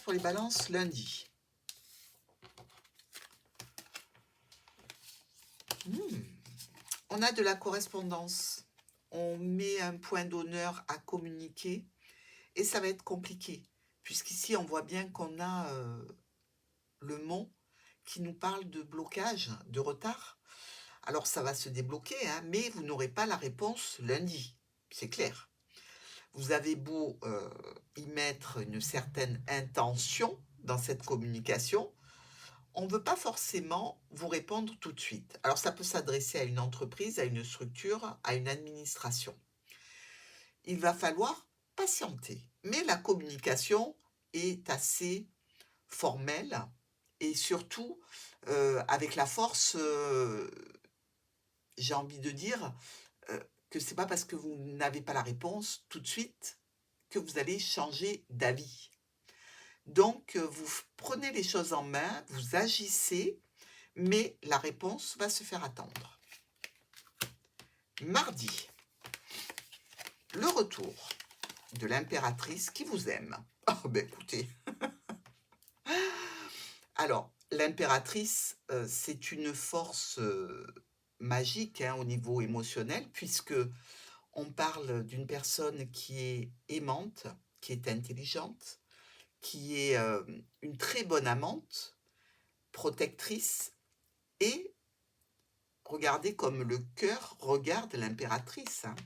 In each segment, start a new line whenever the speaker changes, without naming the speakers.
pour les balances lundi. On a de la correspondance. On met un point d'honneur à communiquer et ça va être compliqué. Puisqu'ici, on voit bien qu'on a le mont qui nous parle de blocage, de retard. Alors, ça va se débloquer, hein, mais vous n'aurez pas la réponse lundi. C'est clair. Vous avez beau y mettre une certaine intention dans cette communication, on ne veut pas forcément vous répondre tout de suite. Alors, ça peut s'adresser à une entreprise, à une structure, à une administration. Il va falloir patienter. Mais la communication est assez formelle et surtout avec la force, j'ai envie de dire, que c'est pas parce que vous n'avez pas la réponse tout de suite que vous allez changer d'avis. Donc, vous prenez les choses en main, vous agissez, mais la réponse va se faire attendre. Mardi, le retour de l'impératrice qui vous aime. Oh, ben écoutez. Alors, l'impératrice, c'est une force magique hein, au niveau émotionnel, puisque on parle d'une personne qui est aimante, qui est intelligente, qui est une très bonne amante, protectrice, et regardez comme le cœur regarde l'impératrice. Hein.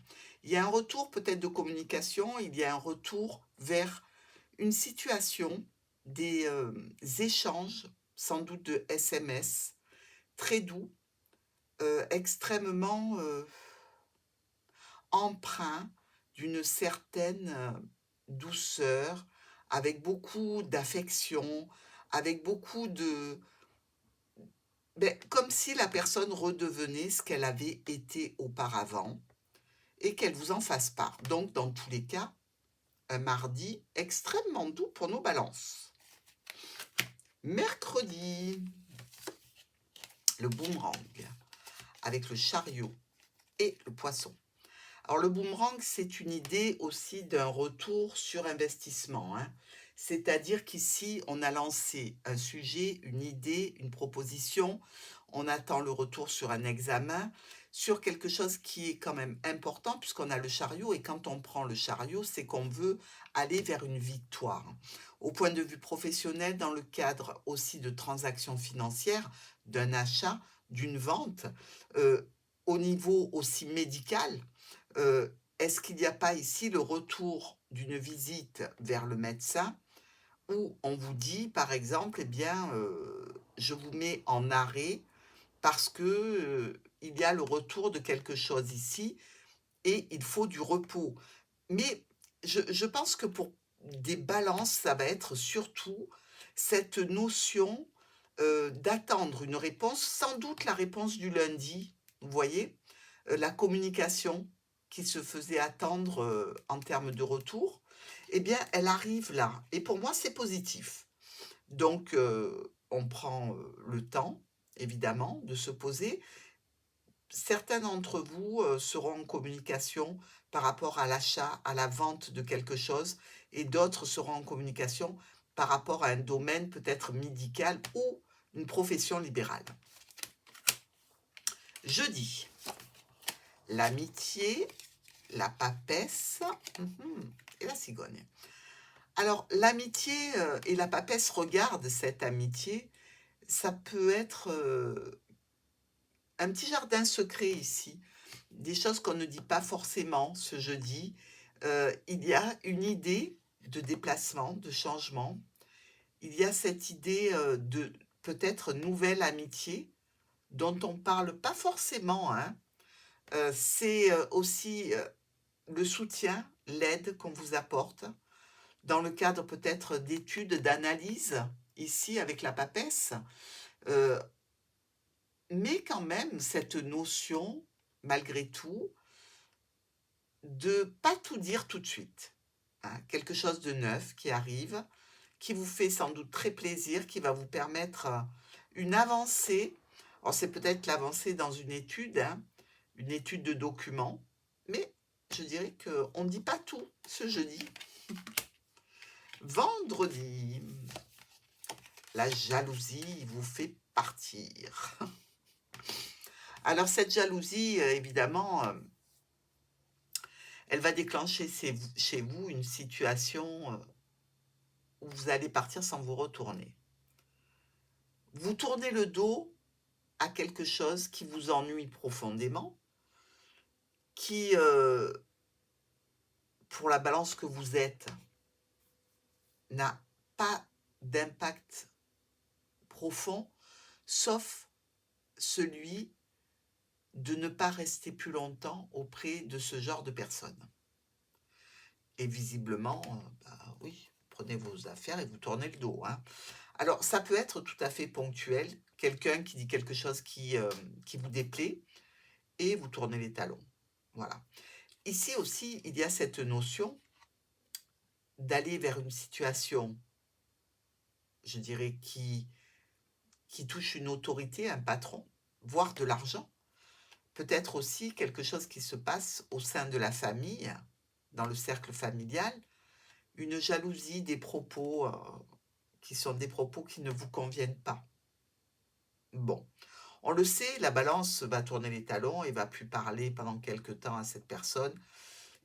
Il y a un retour peut-être de communication, il y a un retour vers une situation, des échanges, sans doute de SMS, très doux, extrêmement empreint d'une certaine douceur, avec beaucoup d'affection, avec beaucoup de... comme si la personne redevenait ce qu'elle avait été auparavant et qu'elle vous en fasse part. Donc, dans tous les cas, un mardi extrêmement doux pour nos balances. Mercredi, le boomerang avec le chariot et le poisson. Alors, le boomerang, c'est une idée aussi d'un retour sur investissement. Hein. C'est-à-dire qu'ici, on a lancé un sujet, une idée, une proposition. On attend le retour sur un examen, sur quelque chose qui est quand même important, puisqu'on a le chariot. Et quand on prend le chariot, c'est qu'on veut aller vers une victoire. Au point de vue professionnel, dans le cadre aussi de transactions financières, d'un achat, d'une vente, au niveau aussi médical, est-ce qu'il n'y a pas ici le retour d'une visite vers le médecin où on vous dit, par exemple, eh bien, je vous mets en arrêt parce que il y a le retour de quelque chose ici et il faut du repos. Mais je pense que pour des balances, ça va être surtout cette notion d'attendre une réponse, sans doute la réponse du lundi, vous voyez, la communication qui se faisait attendre en termes de retour, eh bien, elle arrive là. Et pour moi, c'est positif. Donc, on prend le temps, évidemment, de se poser. Certains d'entre vous seront en communication par rapport à l'achat, à la vente de quelque chose, et d'autres seront en communication par rapport à un domaine peut-être médical ou une profession libérale. Jeudi, l'amitié, la papesse et la cigogne. Alors, l'amitié et la papesse regardent cette amitié. Ça peut être un petit jardin secret ici, des choses qu'on ne dit pas forcément ce jeudi. Il y a une idée de déplacement, de changement. Il y a cette idée de peut-être nouvelle amitié dont on ne parle pas forcément. Hein. C'est aussi le soutien, l'aide qu'on vous apporte dans le cadre peut-être d'études, d'analyse, ici avec la papesse. Mais quand même, cette notion, malgré tout, de pas tout dire tout de suite. Hein. Quelque chose de neuf qui arrive, qui vous fait sans doute très plaisir, qui va vous permettre une avancée. Alors, c'est peut-être l'avancée dans une étude, hein, une étude de documents, mais je dirais qu'on ne dit pas tout ce jeudi. Vendredi, la jalousie vous fait partir. Alors cette jalousie, évidemment, elle va déclencher chez vous une situation où vous allez partir sans vous retourner. Vous tournez le dos à quelque chose qui vous ennuie profondément, qui, pour la balance que vous êtes, n'a pas d'impact profond, sauf celui de ne pas rester plus longtemps auprès de ce genre de personnes. Et visiblement, oui, prenez vos affaires et vous tournez le dos, hein. Alors, ça peut être tout à fait ponctuel, quelqu'un qui dit quelque chose qui vous déplaît et vous tournez les talons. Voilà. Ici aussi, il y a cette notion d'aller vers une situation, je dirais, qui touche une autorité, un patron, voire de l'argent. Peut-être aussi quelque chose qui se passe au sein de la famille, dans le cercle familial, une jalousie des propos qui sont des propos qui ne vous conviennent pas. Bon, on le sait, la balance va tourner les talons et va plus parler pendant quelque temps à cette personne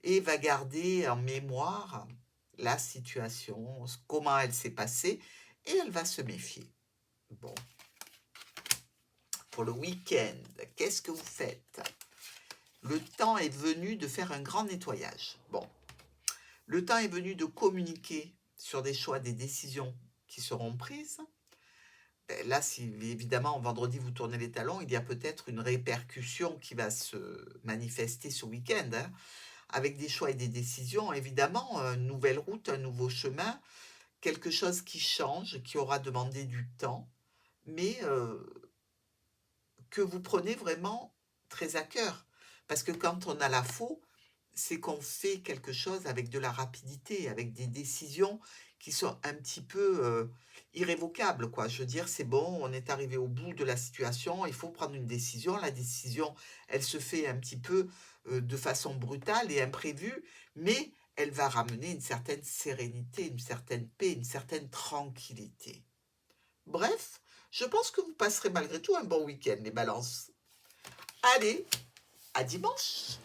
et va garder en mémoire la situation, comment elle s'est passée et elle va se méfier. Bon, pour le week-end, qu'est-ce que vous faites? Le temps est venu de faire un grand nettoyage. Bon, le temps est venu de communiquer sur des choix, des décisions qui seront prises. Là, si évidemment vendredi vous tournez les talons, il y a peut-être une répercussion qui va se manifester ce week-end, hein, avec des choix et des décisions. Évidemment, une nouvelle route, un nouveau chemin, quelque chose qui change, qui aura demandé du temps, mais que vous prenez vraiment très à cœur. Parce que quand on a la faux, c'est qu'on fait quelque chose avec de la rapidité, avec des décisions qui sont un petit peu irrévocables, quoi. Je veux dire, c'est bon, on est arrivé au bout de la situation, il faut prendre une décision. La décision, elle se fait un petit peu de façon brutale et imprévue, mais elle va ramener une certaine sérénité, une certaine paix, une certaine tranquillité. Bref, je pense que vous passerez malgré tout un bon week-end, les balances. Allez, à dimanche!